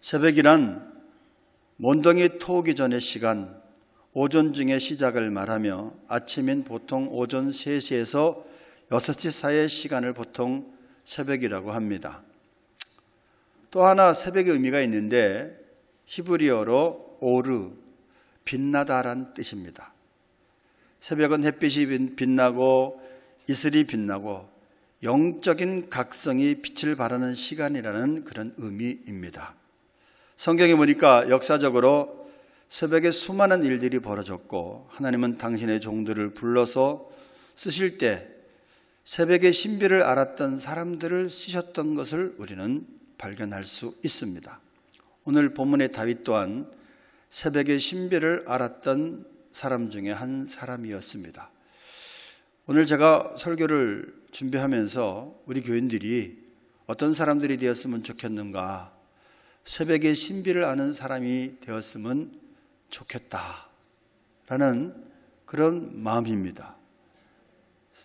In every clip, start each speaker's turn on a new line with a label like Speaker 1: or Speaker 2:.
Speaker 1: 새벽이란 몬덩이 토오기 전의 시간, 오전 중의 시작을 말하며 아침인 보통 오전 3시에서 6시 사이의 시간을 보통 새벽이라고 합니다. 또 하나 새벽의 의미가 있는데 히브리어로 오르, 빛나다란 뜻입니다. 새벽은 햇빛이 빛나고 이슬이 빛나고 영적인 각성이 빛을 발하는 시간이라는 그런 의미입니다. 성경에 보니까 역사적으로 새벽에 수많은 일들이 벌어졌고 하나님은 당신의 종들을 불러서 쓰실 때 새벽의 신비를 알았던 사람들을 쓰셨던 것을 우리는 발견할 수 있습니다. 오늘 본문의 다윗 또한 새벽의 신비를 알았던 사람 중에 한 사람이었습니다. 오늘 제가 설교를 준비하면서 우리 교인들이 어떤 사람들이 되었으면 좋겠는가, 새벽의 신비를 아는 사람이 되었으면 좋겠다라는 그런 마음입니다.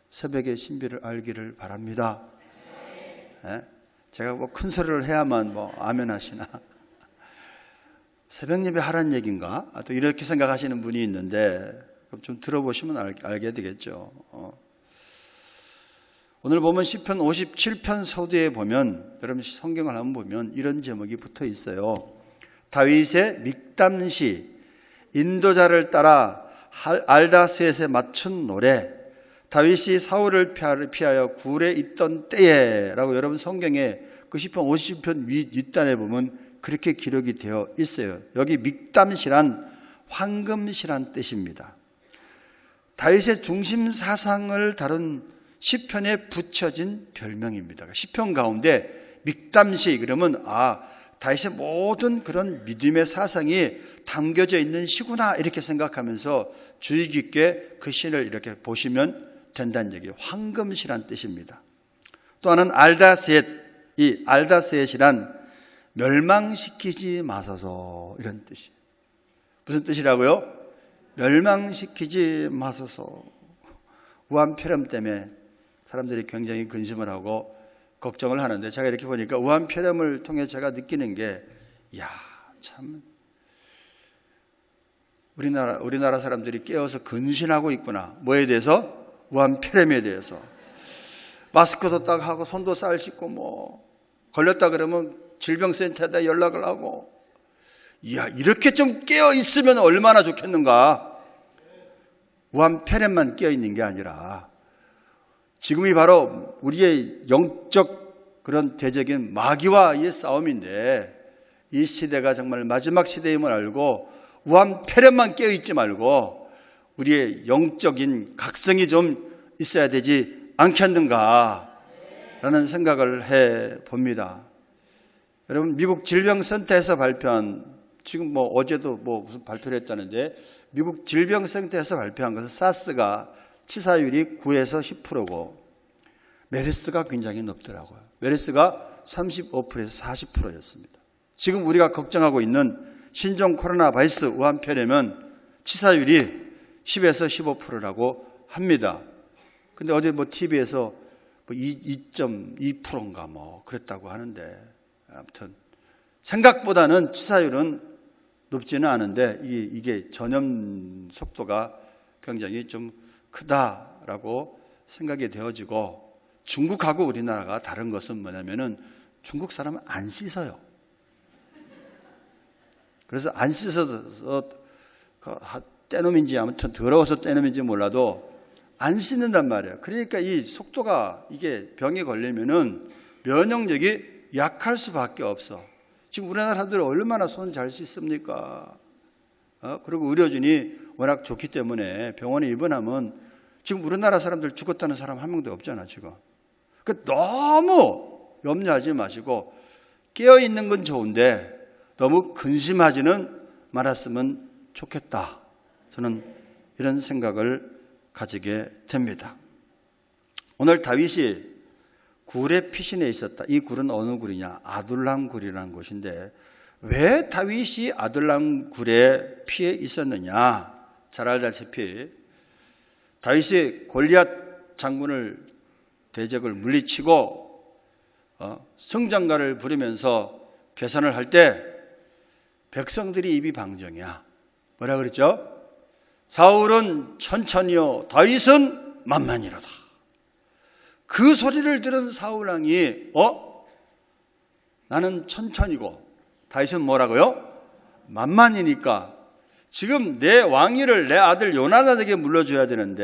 Speaker 1: 새벽의 신비를 알기를 바랍니다. 네? 제가 뭐 큰 소리를 해야만 아멘 하시나? 새벽 예배 하라는 얘기인가? 또 이렇게 생각하시는 분이 있는데 좀 들어보시면 알게 되겠죠. 오늘 보면 시편 57편 서두에 보면, 여러분 성경을 한번 보면 이런 제목이 붙어 있어요. 다윗의 믹담시, 인도자를 따라 알다스엣에 맞춘 노래, 다윗이 사울을 피하여 굴에 있던 때에 라고 여러분 성경에 그 시편 50편 윗단에 보면 그렇게 기록이 되어 있어요. 여기 믹담시란 황금시란 뜻입니다. 다윗의 중심 사상을 다룬 시편에 붙여진 별명입니다. 시편 가운데 믹담시 그러면 다윗의 모든 그런 믿음의 사상이 담겨져 있는 시구나 이렇게 생각하면서 주의 깊게 그 시를 이렇게 보시면 된다는 얘기예요. 황금시란 뜻입니다. 또 하나는 알다스엣, 이 알다스엣이란 멸망시키지 마소서 이런 뜻이에요. 무슨 뜻이라고요? 멸망시키지 마소서. 우한폐렴 때문에 사람들이 굉장히 근심을 하고 걱정을 하는데 제가 이렇게 보니까 우한폐렴을 통해 제가 느끼는 게 참 우리나라 사람들이 깨어서 근신하고 있구나. 뭐에 대해서? 우한폐렴에 대해서. 마스크도 딱 하고 손도 쌀 씻고 걸렸다 그러면 질병센터에다 연락을 하고 이렇게 좀 깨어 있으면 얼마나 좋겠는가. 우한폐렴만 깨어 있는 게 아니라 지금이 바로 우리의 영적 그런 대적인 마귀와의 싸움인데 이 시대가 정말 마지막 시대임을 알고 우한폐렴만 깨어 있지 말고 우리의 영적인 각성이 좀 있어야 되지 않겠는가 라는 생각을 해봅니다. 여러분 미국 질병센터에서 발표한 지금 어제도 무슨 발표를 했다는데 미국 질병센터에서 발표한 것은 사스가 치사율이 9에서 10%고 메르스가 굉장히 높더라고요. 메르스가 35%에서 40%였습니다. 지금 우리가 걱정하고 있는 신종 코로나 바이러스 우한폐렴은 치사율이 10에서 15%라고 합니다. 근데 어제 TV에서 2.2%인가 그랬다고 하는데 아무튼 생각보다는 치사율은 높지는 않은데 이게 전염 속도가 굉장히 좀 크다라고 생각이 되어지고 중국하고 우리나라가 다른 것은 뭐냐면은 중국 사람은 안 씻어요. 그래서 안 씻어서 떼놈인지 아무튼 더러워서 떼놈인지 몰라도 안 씻는단 말이에요. 그러니까 이 속도가 이게 병에 걸리면은 면역력이 약할 수밖에 없어. 지금 우리나라 사람들이 얼마나 손 잘 씻습니까? 그리고 의료진이 워낙 좋기 때문에 병원에 입원하면 지금 우리나라 사람들 죽었다는 사람 한 명도 없잖아 지금. 그러니까 너무 염려하지 마시고 깨어있는 건 좋은데 너무 근심하지는 말았으면 좋겠다. 저는 이런 생각을 가지게 됩니다. 오늘 다윗이 굴의 피신에 있었다. 이 굴은 어느 굴이냐? 아둘람 굴이라는 곳인데 왜 다윗이 아둘람 굴에 피해 있었느냐? 잘 알다시피 다윗이 골리앗 장군을 대적을 물리치고 승전가를 부리면서 계산을 할 때 백성들이 입이 방정이야. 뭐라 그랬죠? 사울은 천천히요, 다윗은 만만이로다. 그 소리를 들은 사울 왕이 나는 천천히고 다윗은 뭐라고요? 만만이니까 지금 내 왕위를 내 아들 요나단에게 물려줘야 되는데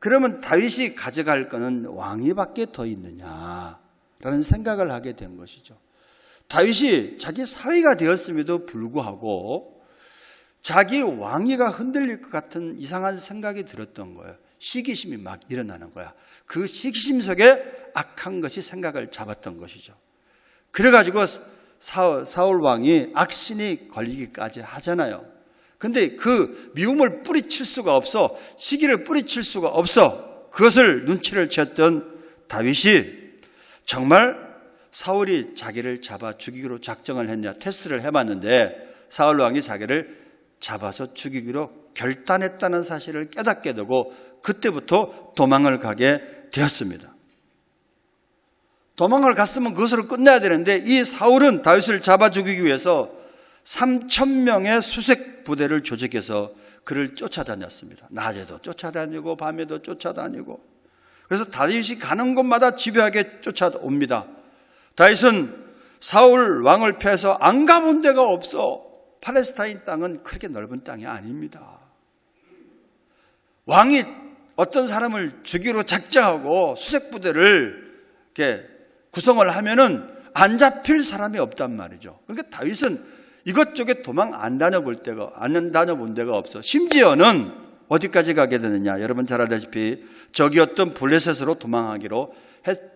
Speaker 1: 그러면 다윗이 가져갈 거는 왕위밖에 더 있느냐라는 생각을 하게 된 것이죠. 다윗이 자기 사위가 되었음에도 불구하고 자기 왕위가 흔들릴 것 같은 이상한 생각이 들었던 거예요. 시기심이 막 일어나는 거야. 그 시기심 속에 악한 것이 생각을 잡았던 것이죠. 그래가지고 사울 왕이 악신이 걸리기까지 하잖아요. 근데 그 미움을 뿌리칠 수가 없어, 시기를 뿌리칠 수가 없어. 그것을 눈치를 챘던 다윗이 정말 사울이 자기를 잡아 죽이기로 작정을 했냐 테스트를 해봤는데 사울 왕이 자기를 잡아서 죽이기로 결단했다는 사실을 깨닫게 되고 그때부터 도망을 가게 되었습니다. 도망을 갔으면 그것으로 끝내야 되는데 이 사울은 다윗을 잡아 죽이기 위해서 3,000명의 수색 부대를 조직해서 그를 쫓아다녔습니다. 낮에도 쫓아다니고 밤에도 쫓아다니고. 그래서 다윗이 가는 곳마다 집요하게 쫓아옵니다. 다윗은 사울 왕을 패해서 안 가본 데가 없어. 팔레스타인 땅은 그렇게 넓은 땅이 아닙니다. 왕이 어떤 사람을 죽이로 작정하고 수색 부대를 이렇게 구성을 하면은 안 잡힐 사람이 없단 말이죠. 그러니까 다윗은 이것저것 도망 안 다녀본 데가 없어. 심지어는 어디까지 가게 되느냐? 여러분 잘 알다시피 적이었던 블레셋으로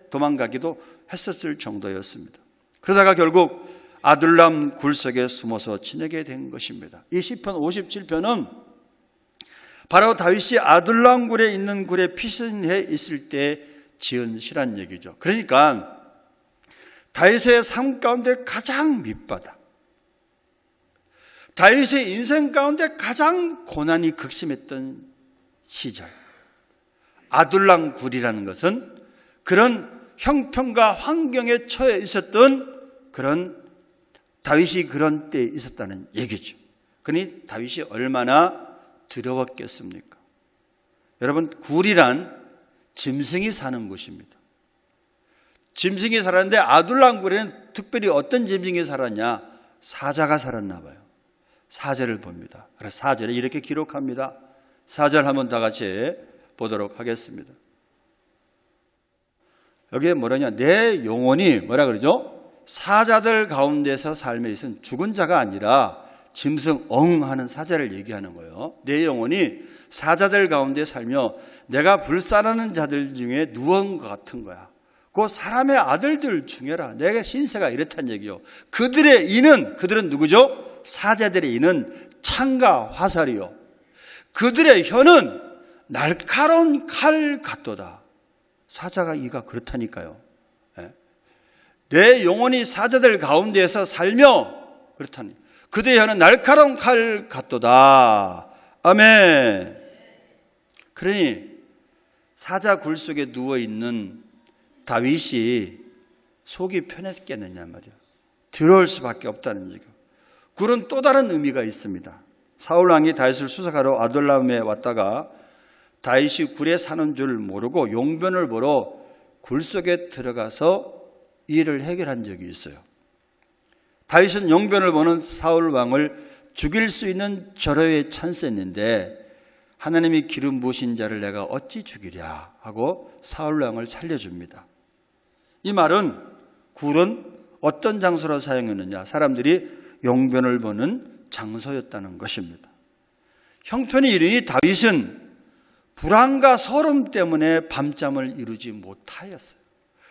Speaker 1: 도망가기도 했었을 정도였습니다. 그러다가 결국 아둘람 굴 속에 숨어서 지내게 된 것입니다. 이 시편 57편은 바로 다윗이 아둘람 굴에 있는 굴에 피신해 있을 때 지은 시란 얘기죠. 그러니까 다윗의 삶 가운데 가장 밑바닥, 다윗의 인생 가운데 가장 고난이 극심했던 시절, 아둘람 굴이라는 것은 그런 형편과 환경에 처해 있었던 그런 다윗이 그런 때에 있었다는 얘기죠. 그러니 다윗이 얼마나 두려웠겠습니까? 여러분, 굴이란 짐승이 사는 곳입니다. 짐승이 살았는데 아둘람 굴에는 특별히 어떤 짐승이 살았냐? 사자가 살았나 봐요. 사절을 봅니다. 그래서 사절에 이렇게 기록합니다. 사절 한번 다 같이 보도록 하겠습니다. 여기에 뭐라냐? 내 영혼이 뭐라 그러죠? 사자들 가운데서 삶에 있은 죽은 자가 아니라 짐승 하는 사자를 얘기하는 거예요. 내 영혼이 사자들 가운데 살며 내가 불사르는 자들 중에 누운 것 같은 거야. 그 사람의 아들들 중에라. 내가 신세가 이렇단 얘기요. 그들은 누구죠? 사자들의 이는 창과 화살이요. 그들의 혀는 날카로운 칼 같도다. 사자가 이가 그렇다니까요. 내 영혼이 사자들 가운데에서 살며 그렇다니. 그들의 혀는 날카로운 칼 같도다. 아멘. 그러니 사자 굴 속에 누워있는 다윗이 속이 편했겠느냐 말이야. 두려울 수밖에 없다는 얘기죠. 굴은 또 다른 의미가 있습니다. 사울 왕이 다윗을 수색하러 아둘람에 왔다가 다윗이 굴에 사는 줄 모르고 용변을 보러 굴 속에 들어가서 일을 해결한 적이 있어요. 다윗은 용변을 보는 사울 왕을 죽일 수 있는 절호의 찬스였는데 하나님이 기름 부으신 자를 내가 어찌 죽이랴 하고 사울 왕을 살려줍니다. 이 말은 굴은 어떤 장소로 사용했느냐? 사람들이 용변을 보는 장소였다는 것입니다. 형편이 이르니 다윗은 불안과 소름 때문에 밤잠을 이루지 못하였어요.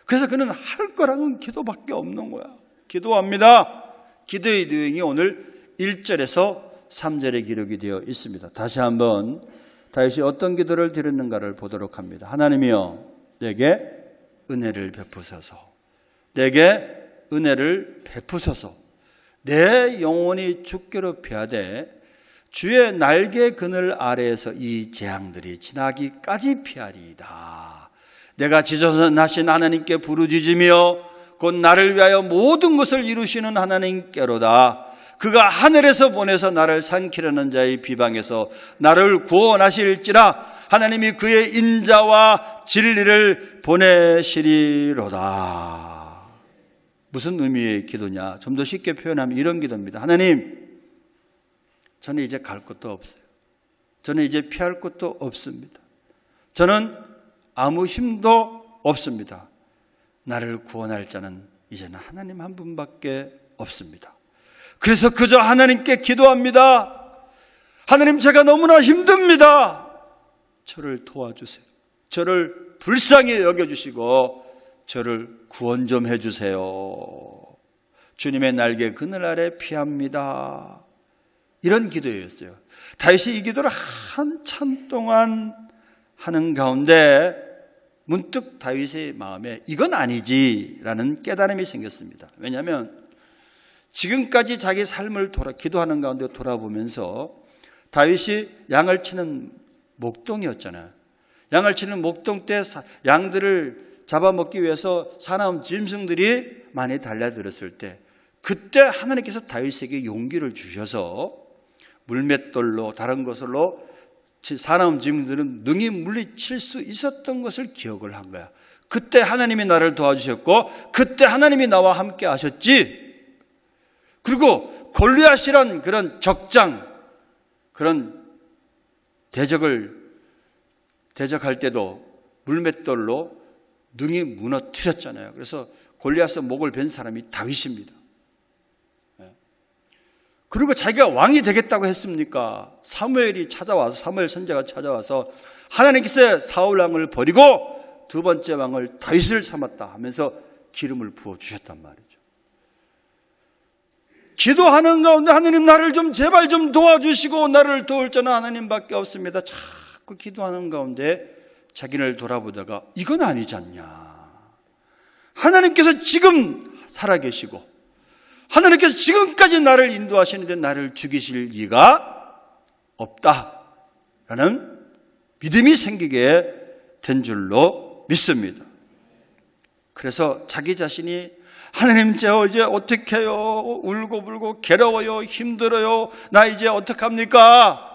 Speaker 1: 그래서 그는 할 거랑은 기도밖에 없는 거야. 기도합니다. 기도의 내용이 오늘 1절에서 3절에 기록이 되어 있습니다. 다시 한번 다윗이 어떤 기도를 드렸는가를 보도록 합니다. 하나님이여 내게 은혜를 베푸소서. 내게 은혜를 베푸소서. 내 영혼이 죽기로 피하되 주의 날개 그늘 아래에서 이 재앙들이 지나기까지 피하리이다. 내가 지존하신 하나님께 부르짖으며 곧 나를 위하여 모든 것을 이루시는 하나님께로다. 그가 하늘에서 보내서 나를 삼키려는 자의 비방에서 나를 구원하실지라. 하나님이 그의 인자와 진리를 보내시리로다. 무슨 의미의 기도냐? 좀 더 쉽게 표현하면 이런 기도입니다. 하나님, 저는 이제 갈 곳도 없어요. 저는 이제 피할 곳도 없습니다. 저는 아무 힘도 없습니다. 나를 구원할 자는 이제는 하나님 한 분밖에 없습니다. 그래서 그저 하나님께 기도합니다. 하나님, 제가 너무나 힘듭니다. 저를 도와주세요. 저를 불쌍히 여겨주시고 저를 구원 좀 해주세요. 주님의 날개 그늘 아래 피합니다. 이런 기도였어요. 다윗이 이 기도를 한참 동안 하는 가운데 문득 다윗의 마음에 이건 아니지라는 깨달음이 생겼습니다. 왜냐하면 지금까지 자기 삶을 기도하는 가운데 돌아보면서 다윗이 양을 치는 목동이었잖아요. 양을 치는 목동 때 양들을 잡아먹기 위해서 사나운 짐승들이 많이 달려들었을 때, 그때 하나님께서 다윗에게 용기를 주셔서 물맷돌로 다른 것으로 사나운 짐승들은 능히 물리칠 수 있었던 것을 기억을 한 거야. 그때 하나님이 나를 도와주셨고 그때 하나님이 나와 함께 하셨지. 그리고 골리앗이란 그런 적장, 그런 대적할 때도 물맷돌로 능히 무너뜨렸잖아요. 그래서 골리앗의 목을 벤 사람이 다윗입니다. 그리고 자기가 왕이 되겠다고 했습니까? 사무엘 선지자가 찾아와서 하나님께서 사울 왕을 버리고 두 번째 왕을 다윗을 삼았다 하면서 기름을 부어주셨단 말이죠. 기도하는 가운데 하나님, 나를 좀 제발 좀 도와주시고 나를 도울 자는 하나님밖에 없습니다. 자꾸 기도하는 가운데 자기를 돌아보다가 이건 아니지 않냐. 하나님께서 지금 살아계시고 하나님께서 지금까지 나를 인도하시는데 나를 죽이실 리가 없다라는 믿음이 생기게 된 줄로 믿습니다. 그래서 자기 자신이 하나님, 저 이제 어떻게 해요? 울고불고 괴로워요. 힘들어요. 나 이제 어떡합니까?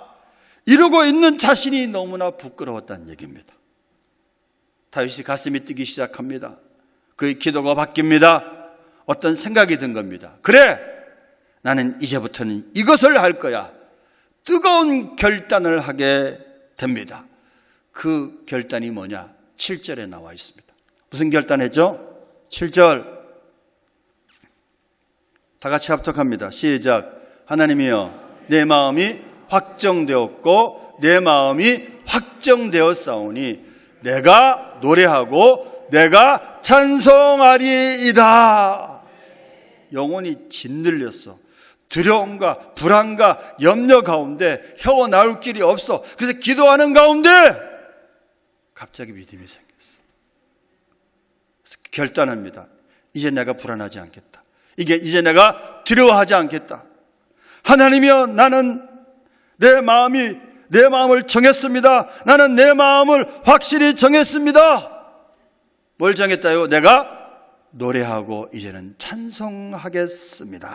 Speaker 1: 이러고 있는 자신이 너무나 부끄러웠다는 얘기입니다. 다윗이 가슴이 뛰기 시작합니다. 그의 기도가 바뀝니다. 어떤 생각이 든 겁니다. 그래, 나는 이제부터는 이것을 할 거야. 뜨거운 결단을 하게 됩니다. 그 결단이 뭐냐? 7절에 나와 있습니다. 무슨 결단했죠? 7절 다 같이 합독합니다. 시작. 하나님이여, 내 마음이 확정되었고 내 마음이 확정되었사오니 내가 노래하고 내가 찬송하리이다. 영혼이 짓눌렸어. 두려움과 불안과 염려 가운데 헤어나올 길이 없어. 그래서 기도하는 가운데 갑자기 믿음이 생겼어. 그래서 결단합니다. 이제 내가 불안하지 않겠다. 이제 내가 두려워하지 않겠다. 하나님이여, 나는 내 마음을 정했습니다. 나는 내 마음을 확실히 정했습니다. 뭘 정했다요? 내가 노래하고 이제는 찬송하겠습니다.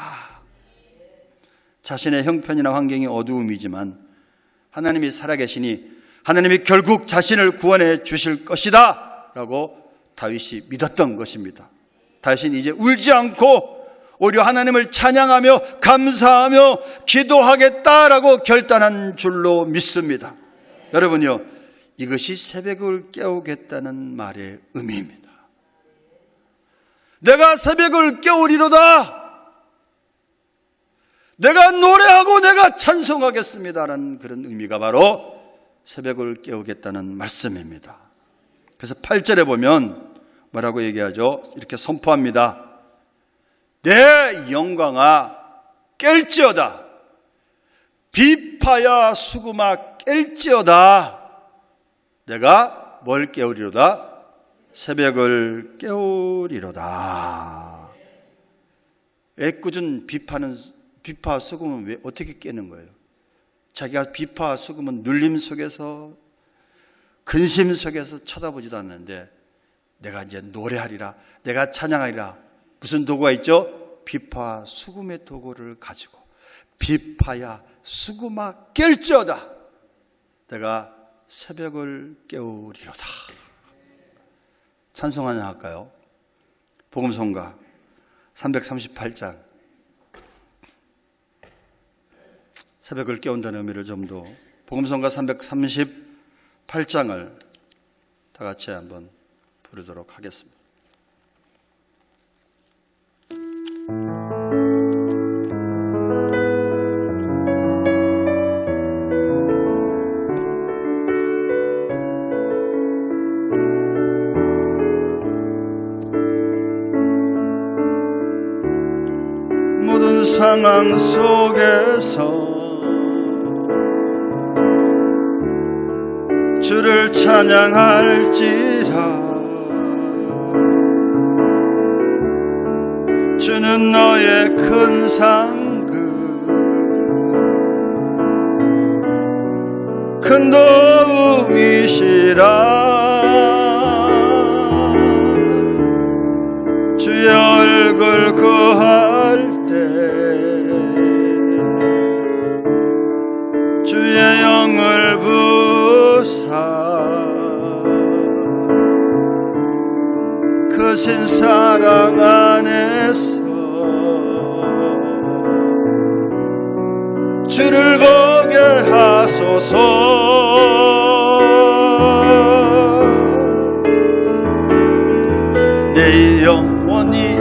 Speaker 1: 자신의 형편이나 환경이 어두움이지만 하나님이 살아계시니 하나님이 결국 자신을 구원해 주실 것이다 라고 다윗이 믿었던 것입니다. 다윗은 이제 울지 않고 오히려 하나님을 찬양하며 감사하며 기도하겠다라고 결단한 줄로 믿습니다. 여러분요, 이것이 새벽을 깨우겠다는 말의 의미입니다. 내가 새벽을 깨우리로다. 내가 노래하고 내가 찬송하겠습니다라는 그런 의미가 바로 새벽을 깨우겠다는 말씀입니다. 그래서 8절에 보면 뭐라고 얘기하죠? 이렇게 선포합니다. 내 영광아 깰지어다. 비파야 수금아 깰지어다. 내가 뭘 깨우리로다? 새벽을 깨우리로다. 애꿎은 비파 수금은 왜 어떻게 깨는 거예요? 자기가 비파 수금은 눌림 속에서 근심 속에서 쳐다보지도 않는데 내가 이제 노래하리라, 내가 찬양하리라. 무슨 도구가 있죠? 비파 수금의 도구를 가지고 비파야 수구마 깰지어다. 내가 새벽을 깨우리로다. 찬송 하나 할까요? 복음성가 338장. 새벽을 깨운다는 의미를 좀 더, 복음성가 338장을 다 같이 한번 부르도록 하겠습니다. 모든 상황 속에서 주를 찬양할지라. 주는 너의 큰 상급, 큰 도움이시라. 주의 얼굴 구할 때 주의 영을 부사 크신 사랑 안에서 주를 보게 하소서. 내 영혼이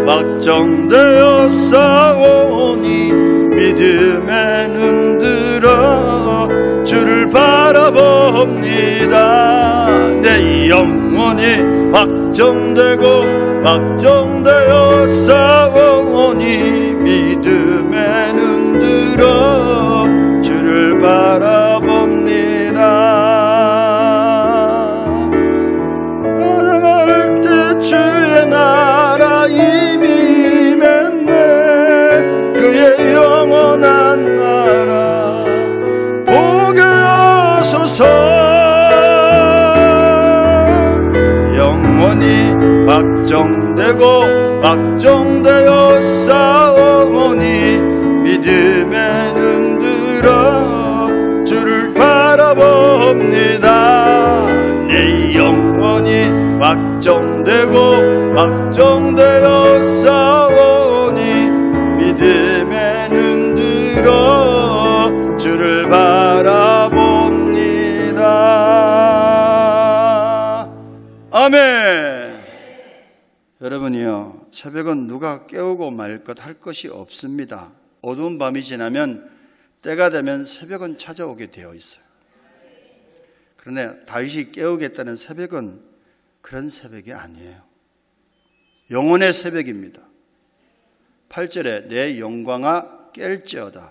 Speaker 1: 확정되어 싸우니 믿음에 눈들어 주를 바라봅니다. 내 영혼이 확정되어 싸우니 믿음에 눈들어 주를 바라봅니다. 나아갈 때 주의 나라 이미 맺네. 그의 영원한 나라 보게 하소서. 영원히 확정되어 싸우니 믿음에 눈들어 주를 바라봅니다. 내 영혼이 확정되어 싸우니 믿음에 눈들어 주를 바라봅니다. 아멘. 여러분이요, 새벽은 누가 깨우고 말 것 할 것이 없습니다. 어두운 밤이 지나면 때가 되면 새벽은 찾아오게 되어 있어요. 그런데 다윗이 깨우겠다는 새벽은 그런 새벽이 아니에요. 영혼의 새벽입니다. 8절에 내 영광아 깰지어다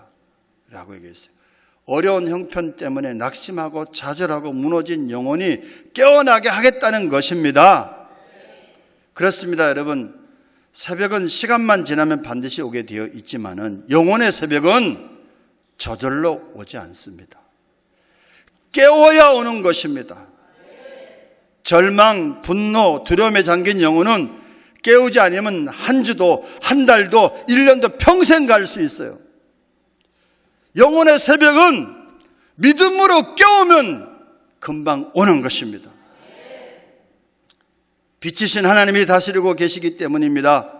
Speaker 1: 라고 얘기했어요. 어려운 형편 때문에 낙심하고 좌절하고 무너진 영혼이 깨어나게 하겠다는 것입니다. 그렇습니다, 여러분. 새벽은 시간만 지나면 반드시 오게 되어 있지만은 영혼의 새벽은 저절로 오지 않습니다. 깨워야 오는 것입니다. 절망, 분노, 두려움에 잠긴 영혼은 깨우지 않으면 한 주도, 한 달도, 1년도 평생 갈 수 있어요. 영혼의 새벽은 믿음으로 깨우면 금방 오는 것입니다. 빛이신 하나님이 다스리고 계시기 때문입니다.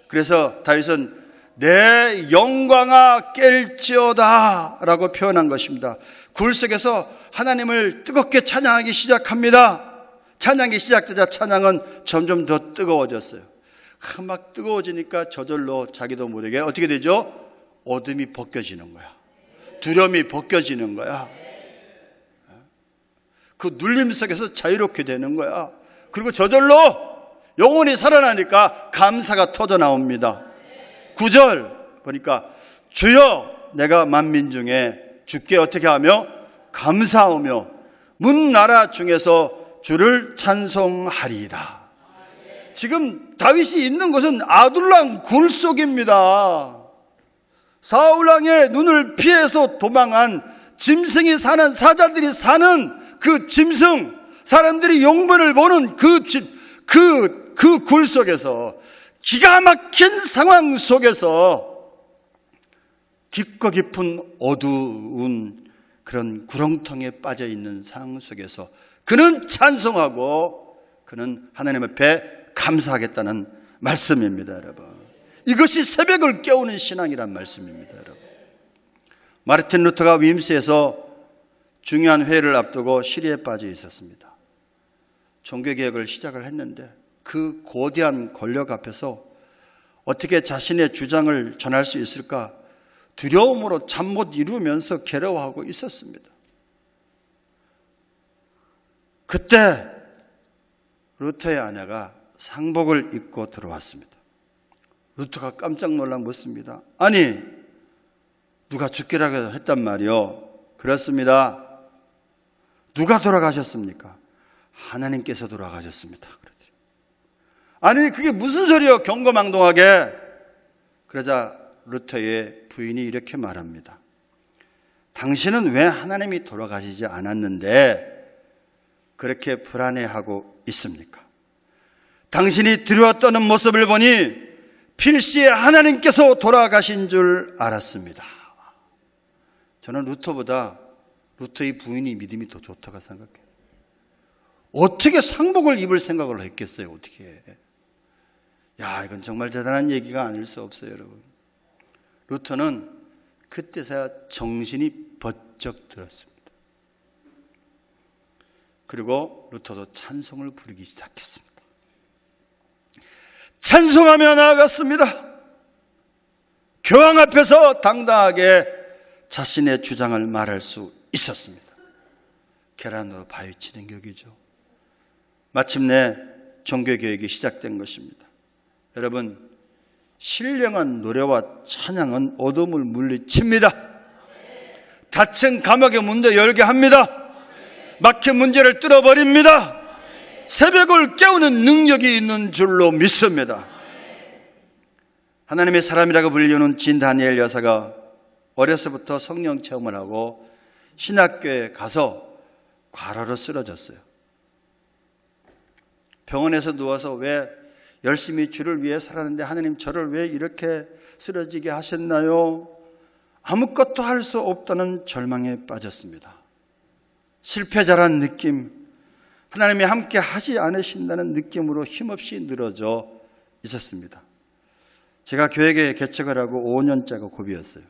Speaker 1: 그래서 다윗은 내 영광아 깰지어다 라고 표현한 것입니다. 굴 속에서 하나님을 뜨겁게 찬양하기 시작합니다. 찬양이 시작되자 찬양은 점점 더 뜨거워졌어요. 막 뜨거워지니까 저절로 자기도 모르게 어떻게 되죠? 어둠이 벗겨지는 거야. 두려움이 벗겨지는 거야. 그 눌림 속에서 자유롭게 되는 거야. 그리고 저절로 영혼이 살아나니까 감사가 터져 나옵니다. 9절 보니까 주여 내가 만민 중에 주께 어떻게 하며 감사하며 문 나라 중에서 주를 찬송하리이다. 지금 다윗이 있는 곳은 아둘람 굴 속입니다. 사울왕의 눈을 피해서 도망한 짐승이 사는, 사자들이 사는 그 짐승, 사람들이 용변을 보는 그 굴 속에서, 기가 막힌 상황 속에서 깊고 깊은 어두운 그런 구렁텅이에 빠져 있는 상황 속에서 그는 찬송하고 그는 하나님 앞에 감사하겠다는 말씀입니다, 여러분. 이것이 새벽을 깨우는 신앙이란 말씀입니다, 여러분. 마르틴 루터가 윈스에서 중요한 회의를 앞두고 시리에 빠져 있었습니다. 종교개혁을 시작을 했는데 그 거대한 권력 앞에서 어떻게 자신의 주장을 전할 수 있을까 두려움으로 잠 못 이루면서 괴로워하고 있었습니다. 그때 루터의 아내가 상복을 입고 들어왔습니다. 루터가 깜짝 놀라 묻습니다. 아니, 누가 죽기라고 했단 말이요? 그렇습니다. 누가 돌아가셨습니까? 하나님께서 돌아가셨습니다. 아니, 그게 무슨 소리요? 경거망동하게. 그러자 루터의 부인이 이렇게 말합니다. 당신은 왜 하나님이 돌아가시지 않았는데 그렇게 불안해하고 있습니까? 당신이 들어왔다는 모습을 보니 필시에 하나님께서 돌아가신 줄 알았습니다. 저는 루터보다 루터의 부인이 믿음이 더 좋다고 생각해요. 어떻게 상복을 입을 생각을 했겠어요? 어떻게? 야, 이건 정말 대단한 얘기가 아닐 수 없어요, 여러분. 루터는 그때서야 정신이 번쩍 들었습니다. 그리고 루터도 찬송을 부르기 시작했습니다. 찬송하며 나아갔습니다. 교황 앞에서 당당하게 자신의 주장을 말할 수 있었습니다. 계란으로 바위치는 격이죠. 마침내 종교개혁이 시작된 것입니다. 여러분, 신령한 노래와 찬양은 어둠을 물리칩니다. 닫힌 감옥의 문도 열게 합니다. 막힌 문제를 뚫어버립니다. 새벽을 깨우는 능력이 있는 줄로 믿습니다. 하나님의 사람이라고 불리는 진 다니엘 여사가 어려서부터 성령 체험을 하고 신학교에 가서 과로로 쓰러졌어요. 병원에서 누워서 왜 열심히 주를 위해 살았는데 하나님 저를 왜 이렇게 쓰러지게 하셨나요? 아무것도 할 수 없다는 절망에 빠졌습니다. 실패자란 느낌, 하나님이 함께 하지 않으신다는 느낌으로 힘없이 늘어져 있었습니다. 제가 교회에 개척을 하고 5년째가 고비였어요.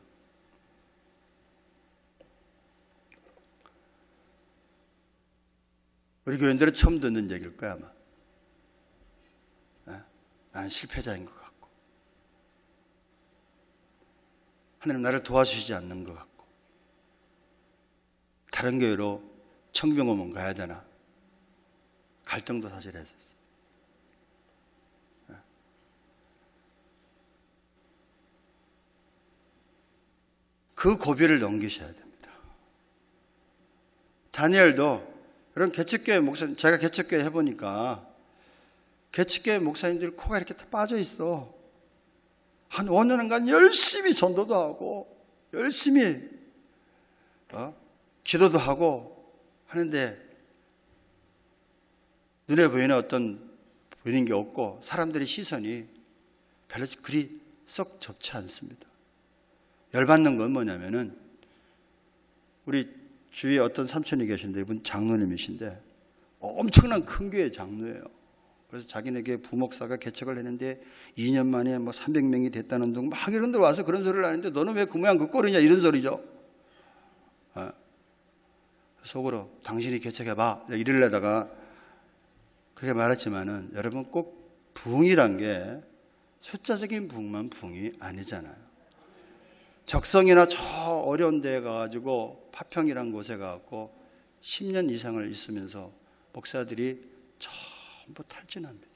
Speaker 1: 우리 교인들은 처음 듣는 얘기일 거야, 아마. 난 실패자인 것 같고 하나님 나를 도와주시지 않는 것 같고 다른 교회로 청병원문 가야 되나 갈등도 사실 했었어요. 그 고비를 넘기셔야 됩니다. 다니엘도 그런 개척교회 목사님, 제가 개척교회 해보니까 개척교회 목사님들 코가 이렇게 다 빠져 있어. 한 5년간 열심히 전도도 하고 열심히 기도도 하고 하는데 눈에 보이는 어떤 보이는 게 없고 사람들의 시선이 별로 그리 썩 좋지 않습니다. 열받는 건 뭐냐면은 우리 주위에 어떤 삼촌이 계신데 이분 장로님이신데 엄청난 큰 교회 장로예요. 그래서 자기네게 부목사가 개척을 했는데 2년 만에 뭐 300명이 됐다는 등 막 이런 데 와서 그런 소리를 하는데 너는 왜 그 모양 그 꼴이냐 이런 소리죠. 속으로 당신이 개척해봐 이러려다가 그렇게 말했지만은 여러분 꼭 부흥이란 게 숫자적인 부흥만 부흥이 아니잖아요. 적성이나 저 어려운 데에 가가지고 파평이란 곳에 가고 10년 이상을 있으면서 목사들이 전부 탈진합니다.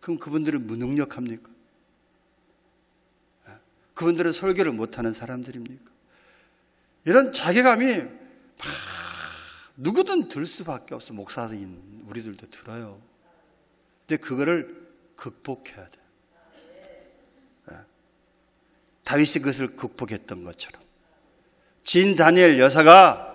Speaker 1: 그럼 그분들은 무능력합니까? 그분들은 설교를 못하는 사람들입니까? 이런 자괴감이 막 누구든 들 수밖에 없어. 목사인 우리들도 들어요. 근데 그거를 극복해야 돼요. 다윗이 그것을 극복했던 것처럼 진 다니엘 여사가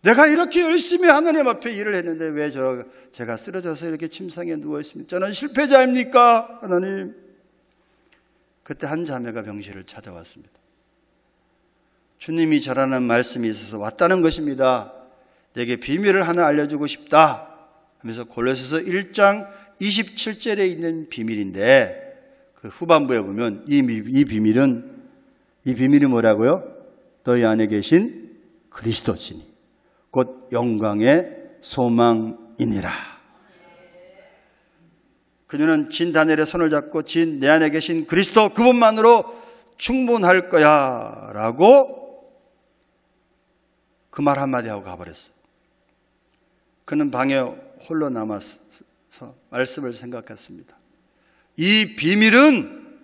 Speaker 1: 내가 이렇게 열심히 하나님 앞에 일을 했는데 왜 제가 쓰러져서 이렇게 침상에 누워있습니까? 저는 실패자입니까? 하나님. 그때 한 자매가 병실을 찾아왔습니다. 주님이 저라는 말씀이 있어서 왔다는 것입니다. 내게 비밀을 하나 알려주고 싶다 하면서 골로새서 1장 27절에 있는 비밀인데, 그 후반부에 보면 이 비밀이 뭐라고요? 너희 안에 계신 그리스도시니 곧 영광의 소망이니라. 그녀는 진 다니엘의 손을 잡고 진 내 안에 계신 그리스도 그분만으로 충분할 거야 라고 그 말 한마디 하고 가버렸어요. 그는 방에 홀로 남아서 말씀을 생각했습니다. 이 비밀은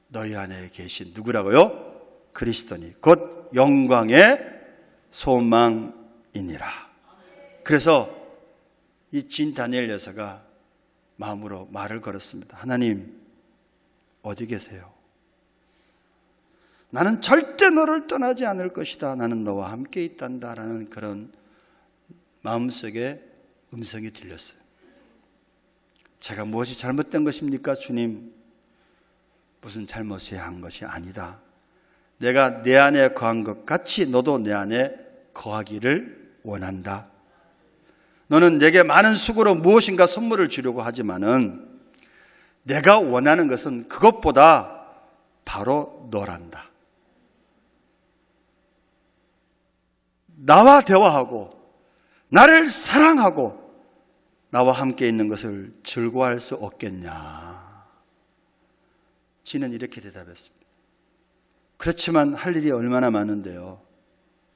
Speaker 1: 너희 안에 계신 누구라고요? 그리스도니 곧 영광의 소망이니라. 그래서 이 진 다니엘 여사가 마음으로 말을 걸었습니다. 하나님, 어디 계세요? 나는 절대 너를 떠나지 않을 것이다. 나는 너와 함께 있단다. 라는 그런 마음속에 음성이 들렸어요. 제가 무엇이 잘못된 것입니까? 주님, 무슨 잘못을 한 것이 아니다. 내가 내 안에 거한 것 같이 너도 내 안에 거하기를 원한다. 너는 내게 많은 수고로 무엇인가 선물을 주려고 하지만은 내가 원하는 것은 그것보다 바로 너란다. 나와 대화하고 나를 사랑하고 나와 함께 있는 것을 즐거워할 수 없겠냐. 지는 이렇게 대답했습니다. 그렇지만 할 일이 얼마나 많은데요.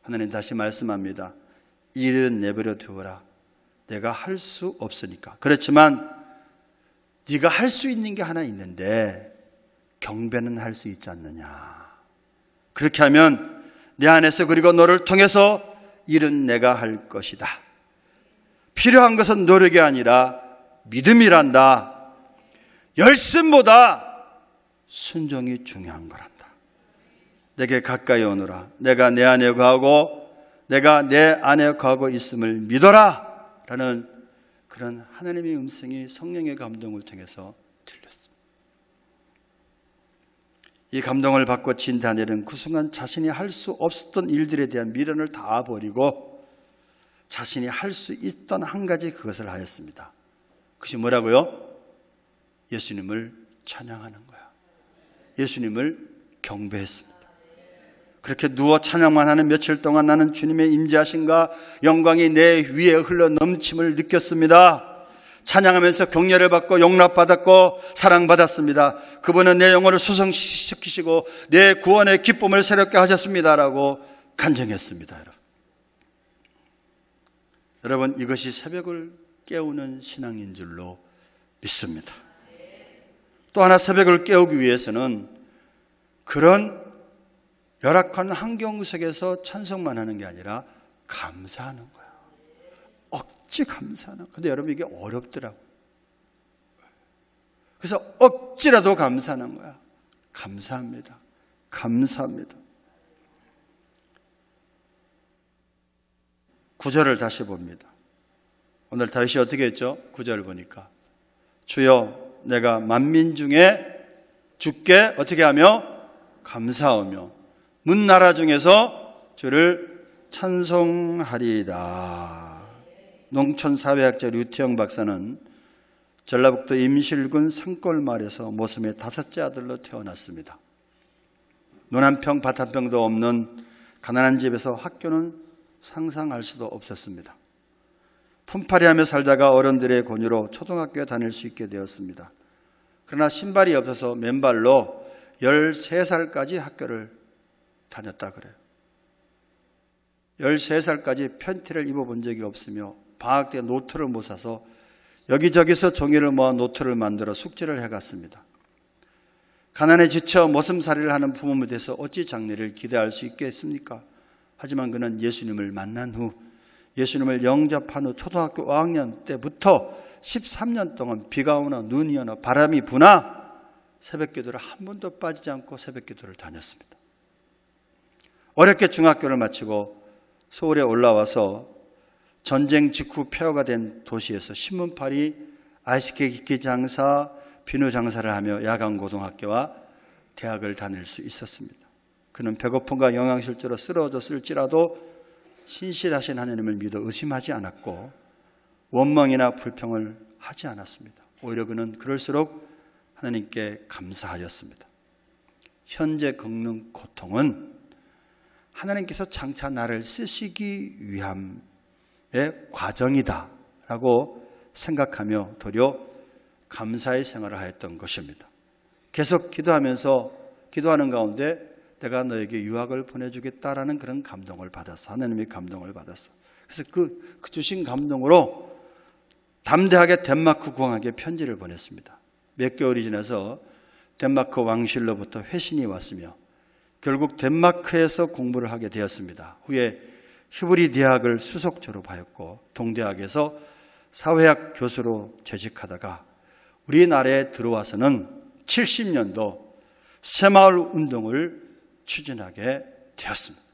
Speaker 1: 하나님 다시 말씀합니다. 이 일은 내버려 두어라. 내가 할 수 없으니까. 그렇지만 네가 할 수 있는 게 하나 있는데 경배는 할 수 있지 않느냐. 그렇게 하면 내 안에서 그리고 너를 통해서 일은 내가 할 것이다. 필요한 것은 노력이 아니라 믿음이란다. 열심보다 순종이 중요한 거란다. 내게 가까이 오너라. 내가 내 안에 거하고 내가 내 안에 거하고 있음을 믿어라. 라는 그런 하나님의 음성이 성령의 감동을 통해서 들렸습니다. 이 감동을 받고 진 다니엘은 그 순간 자신이 할 수 없었던 일들에 대한 미련을 다 버리고 자신이 할 수 있던 한 가지 그것을 하였습니다. 그것이 뭐라고요? 예수님을 찬양하는 거야. 예수님을 경배했습니다. 그렇게 누워 찬양만 하는 며칠 동안 나는 주님의 임재하심과 영광이 내 위에 흘러 넘침을 느꼈습니다. 찬양하면서 격려를 받고 용납받았고 사랑받았습니다. 그분은 내 영혼을 소성시키시고 내 구원의 기쁨을 새롭게 하셨습니다라고 간증했습니다. 여러분, 이것이 새벽을 깨우는 신앙인 줄로 믿습니다. 또 하나 새벽을 깨우기 위해서는 그런 열악한 환경 속에서 찬송만 하는 게 아니라 감사하는 거야. 억지 감사하는 거야. 근데 여러분 이게 어렵더라고요. 그래서 억지라도 감사하는 거야. 감사합니다. 감사합니다. 9절을 다시 봅니다. 오늘 다윗이 어떻게 했죠? 9절 보니까 주여 내가 만민 중에 주께 어떻게 하며 감사하며 문나라 중에서 주를 찬송하리이다. 농촌 사회학자 류태영 박사는 전라북도 임실군 산골마을에서 모섬의 5째 아들로 태어났습니다. 눈 한 평 밭 한 평도 없는 가난한 집에서 학교는 상상할 수도 없었습니다. 품팔이하며 살다가 어른들의 권유로 초등학교에 다닐 수 있게 되었습니다. 그러나 신발이 없어서 맨발로 13살까지 학교를 다녔다 그래요. 13살까지 팬티를 입어본 적이 없으며 방학 때 노트를 못 사서 여기저기서 종이를 모아 노트를 만들어 숙제를 해갔습니다. 가난에 지쳐 모섬살이를 하는 부모에 대해서 어찌 장래를 기대할 수 있겠습니까? 하지만 그는 예수님을 만난 후 예수님을 영접한 후 초등학교 5학년 때부터 13년 동안 비가 오나 눈이 오나 바람이 부나 새벽기도를 한 번도 빠지지 않고 새벽기도를 다녔습니다. 어렵게 중학교를 마치고 서울에 올라와서 전쟁 직후 폐허가 된 도시에서 신문팔이, 아이스케이크 장사, 비누 장사를 하며 야간 고등학교와 대학을 다닐 수 있었습니다. 그는 배고픔과 영양실조로 쓰러졌을지라도 신실하신 하나님을 믿어 의심하지 않았고 원망이나 불평을 하지 않았습니다. 오히려 그는 그럴수록 하나님께 감사하였습니다. 현재 겪는 고통은 하나님께서 장차 나를 쓰시기 위함의 과정이다라고 생각하며 도리어 감사의 생활을 하였던 것입니다. 계속 기도하는 가운데 내가 너에게 유학을 보내주겠다라는 그런 감동을 받았어. 하나님의 감동을 받았어. 그래서 그 주신 감동으로 담대하게 덴마크 국왕에게 편지를 보냈습니다. 몇 개월이 지나서 덴마크 왕실로부터 회신이 왔으며 결국 덴마크에서 공부를 하게 되었습니다. 후에 히브리 대학을 수석 졸업하였고 동대학에서 사회학 교수로 재직하다가 우리나라에 들어와서는 70년도 새마을 운동을 추진하게 되었습니다.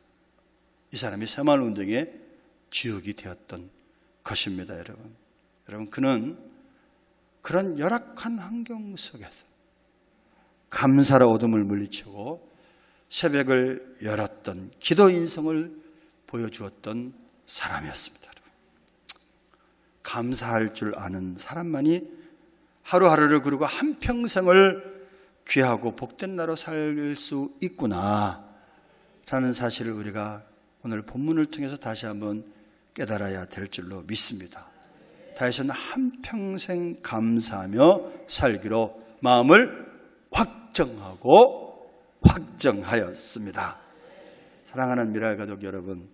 Speaker 1: 이 사람이 새마을 운동의 주역이 되었던 것입니다. 여러분 그는 그런 열악한 환경 속에서 감사로 어둠을 물리치고 새벽을 열었던 기도 인성을 보여주었던 사람이었습니다. 여러분. 감사할 줄 아는 사람만이 하루하루를 그리고 한평생을 귀하고 복된 나로 살 수 있구나 라는 사실을 우리가 오늘 본문을 통해서 다시 한번 깨달아야 될 줄로 믿습니다. 다윗은 한평생 감사하며 살기로 마음을 확정하였습니다. 사랑하는 미랄 가족 여러분,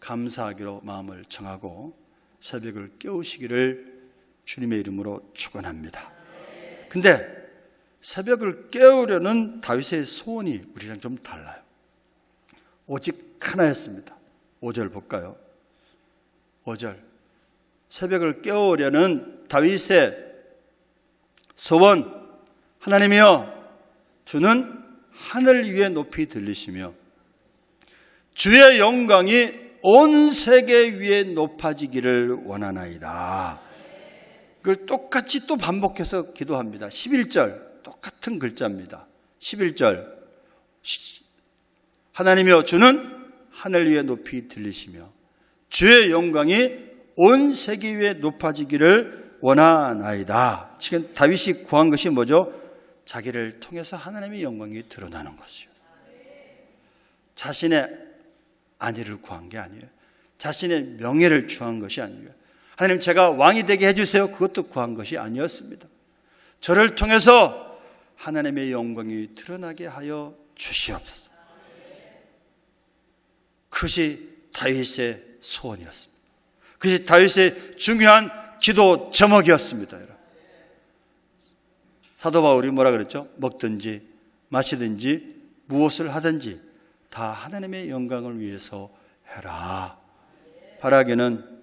Speaker 1: 감사하기로 마음을 정하고 새벽을 깨우시기를 주님의 이름으로 축원합니다. 근데 새벽을 깨우려는 다윗의 소원이 우리랑 좀 달라요. 오직 하나였습니다. 5절 볼까요? 5절. 새벽을 깨우려는 다윗의 소원, 하나님이여 주는 하늘 위에 높이 들리시며 주의 영광이 온 세계 위에 높아지기를 원하나이다. 그걸 똑같이 또 반복해서 기도합니다. 11절 똑같은 글자입니다. 11절 하나님이여 주는 하늘 위에 높이 들리시며 주의 영광이 온 세계 위에 높아지기를 원하나이다. 지금 다윗이 구한 것이 뭐죠? 자기를 통해서 하나님의 영광이 드러나는 것이었어요. 자신의 안위를 구한 게 아니에요. 자신의 명예를 구한 것이 아니에요. 하나님 제가 왕이 되게 해주세요. 그것도 구한 것이 아니었습니다. 저를 통해서 하나님의 영광이 드러나게 하여 주시옵소서. 그것이 다윗의 소원이었습니다. 그것이 다윗의 중요한 기도 제목이었습니다. 여러분. 사도 바울이 뭐라 그랬죠? 먹든지 마시든지 무엇을 하든지 다 하나님의 영광을 위해서 해라. 바라기는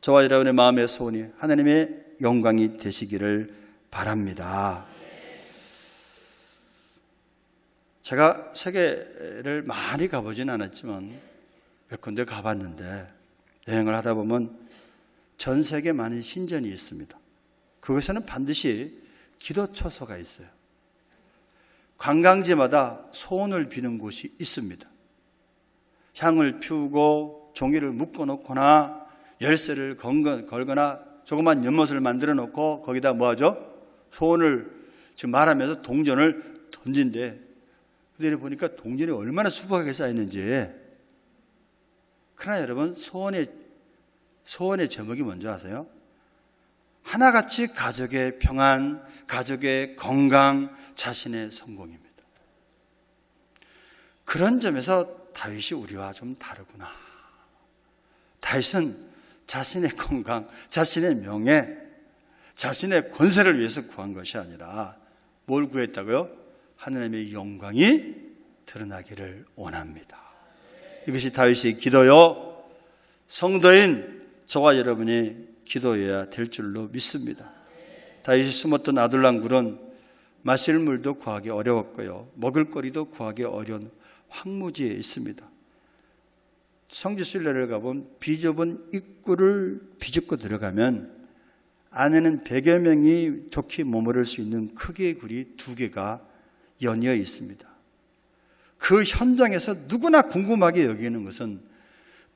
Speaker 1: 저와 여러분의 마음의 소원이 하나님의 영광이 되시기를 바랍니다. 제가 세계를 많이 가보진 않았지만 몇 군데 가봤는데 여행을 하다 보면 전 세계 많은 신전이 있습니다. 그것에는 반드시 기도처소가 있어요. 관광지마다 소원을 비는 곳이 있습니다. 향을 피우고 종이를 묶어놓거나 열쇠를 걸거나 조그만 연못을 만들어 놓고 거기다 뭐하죠? 소원을 지금 말하면서 동전을 던진대. 근데 보니까 동전이 얼마나 수북하게 쌓였는지. 그러나 여러분 소원의 제목이 뭔지 아세요? 하나같이 가족의 평안, 가족의 건강, 자신의 성공입니다. 그런 점에서 다윗이 우리와 좀 다르구나. 다윗은 자신의 건강, 자신의 명예, 자신의 권세를 위해서 구한 것이 아니라 뭘 구했다고요? 하나님의 영광이 드러나기를 원합니다. 이것이 다윗의 기도요. 성도인 저와 여러분이 기도해야 될 줄로 믿습니다. 다윗이 숨었던 아둘람 굴은 마실 물도 구하기 어려웠고요. 먹을 거리도 구하기 어려운 황무지에 있습니다. 성지순례를 가본 비좁은 입구를 비집고 들어가면 안에는 100여 명이 좋게 머무를 수 있는 크기의 굴이 2개가 연이어 있습니다. 그 현장에서 누구나 궁금하게 여기는 것은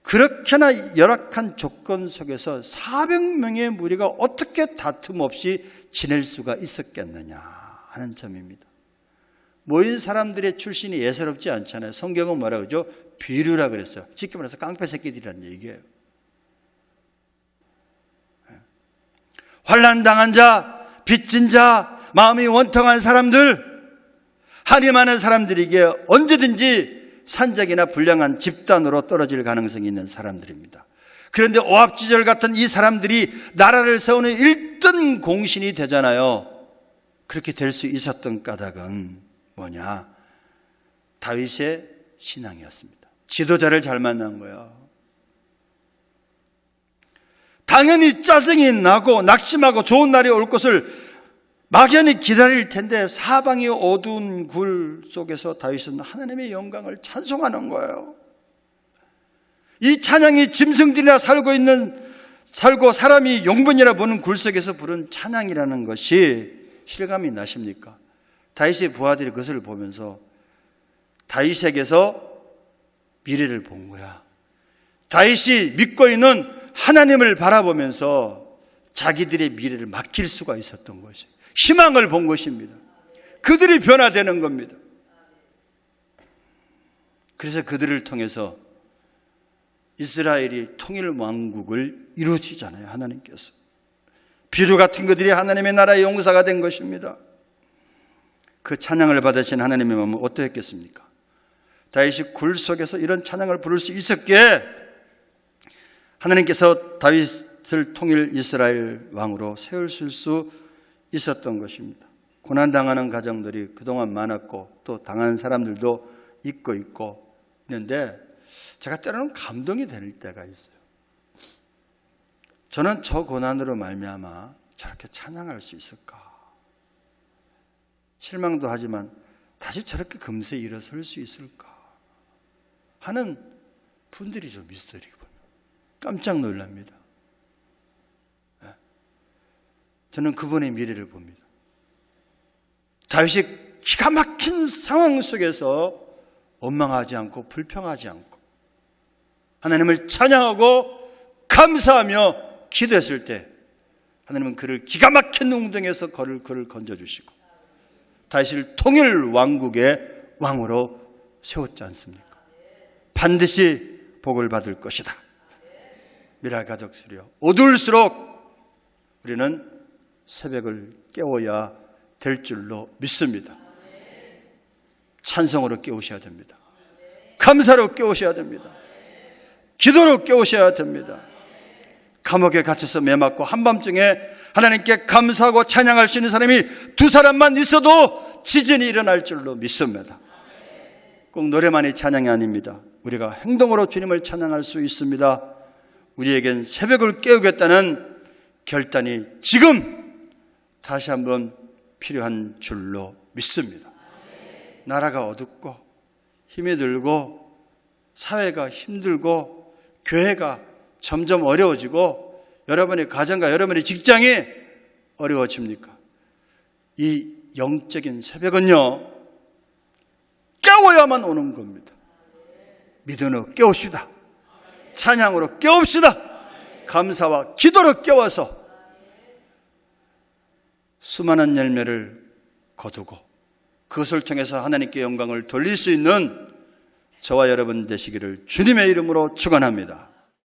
Speaker 1: 그렇게나 열악한 조건 속에서 400명의 무리가 어떻게 다툼 없이 지낼 수가 있었겠느냐 하는 점입니다. 모인 사람들의 출신이 예사롭지 않잖아요. 성경은 뭐라 그러죠? 비류라 그랬어요. 쉽게 말해서 깡패 새끼들이라는 얘기예요. 환난당한 자, 빚진 자, 마음이 원통한 사람들, 한이 많은 사람들에게 언제든지 산적이나 불량한 집단으로 떨어질 가능성이 있는 사람들입니다. 그런데 오합지졸 같은 이 사람들이 나라를 세우는 1등 공신이 되잖아요. 그렇게 될 수 있었던 까닭은 뭐냐? 다윗의 신앙이었습니다. 지도자를 잘 만난 거예요. 당연히 짜증이 나고 낙심하고 좋은 날이 올 것을 막연히 기다릴 텐데 사방이 어두운 굴 속에서 다윗은 하나님의 영광을 찬송하는 거예요. 이 찬양이 짐승들이나 살고 사람이 용분이라 보는 굴 속에서 부른 찬양이라는 것이 실감이 나십니까? 다윗의 부하들이 그것을 보면서 다윗에게서 미래를 본 거야. 다윗이 믿고 있는 하나님을 바라보면서 자기들의 미래를 맡길 수가 있었던 것이 희망을 본 것입니다. 그들이 변화되는 겁니다. 그래서 그들을 통해서 이스라엘이 통일 왕국을 이루어지잖아요. 하나님께서. 비루 같은 그들이 하나님의 나라의 용사가 된 것입니다. 그 찬양을 받으신 하나님의 마음은 어떠했겠습니까? 다윗이 굴 속에서 이런 찬양을 부를 수 있었기에 하나님께서 다윗을 통일 이스라엘 왕으로 세우실 수 있었던 것입니다. 고난당하는 가정들이 그동안 많았고 또 당한 사람들도 있고 있는데 제가 때로는 감동이 될 때가 있어요. 저는 저 고난으로 말미암아 저렇게 찬양할 수 있을까? 실망도 하지만 다시 저렇게 금세 일어설 수 있을까? 하는 분들이 좀 있어요. 깜짝 놀랍니다. 저는 그분의 미래를 봅니다. 다윗이 기가 막힌 상황 속에서 원망하지 않고 불평하지 않고 하나님을 찬양하고 감사하며 기도했을 때 하나님은 그를 기가 막힌 웅덩이에서 그를 건져주시고 다윗을 통일 왕국의 왕으로 세웠지 않습니까? 반드시 복을 받을 것이다. 미랄 가족들이여, 어두울수록 우리는 새벽을 깨워야 될 줄로 믿습니다. 찬송으로 깨우셔야 됩니다. 감사로 깨우셔야 됩니다. 기도로 깨우셔야 됩니다. 감옥에 갇혀서 매맞고 한밤중에 하나님께 감사하고 찬양할 수 있는 사람이 2사람만 있어도 지진이 일어날 줄로 믿습니다. 꼭 노래만이 찬양이 아닙니다. 우리가 행동으로 주님을 찬양할 수 있습니다. 우리에겐 새벽을 깨우겠다는 결단이 지금 다시 한번 필요한 줄로 믿습니다. 나라가 어둡고 힘이 들고 사회가 힘들고 교회가 점점 어려워지고 여러분의 가정과 여러분의 직장이 어려워집니까? 이 영적인 새벽은요, 깨워야만 오는 겁니다. 믿음으로 깨웁시다. 찬양으로 깨웁시다. 감사와 기도로 깨워서 수많은 열매를 거두고 그것을 통해서 하나님께 영광을 돌릴 수 있는 저와 여러분 되시기를 주님의 이름으로 축원합니다.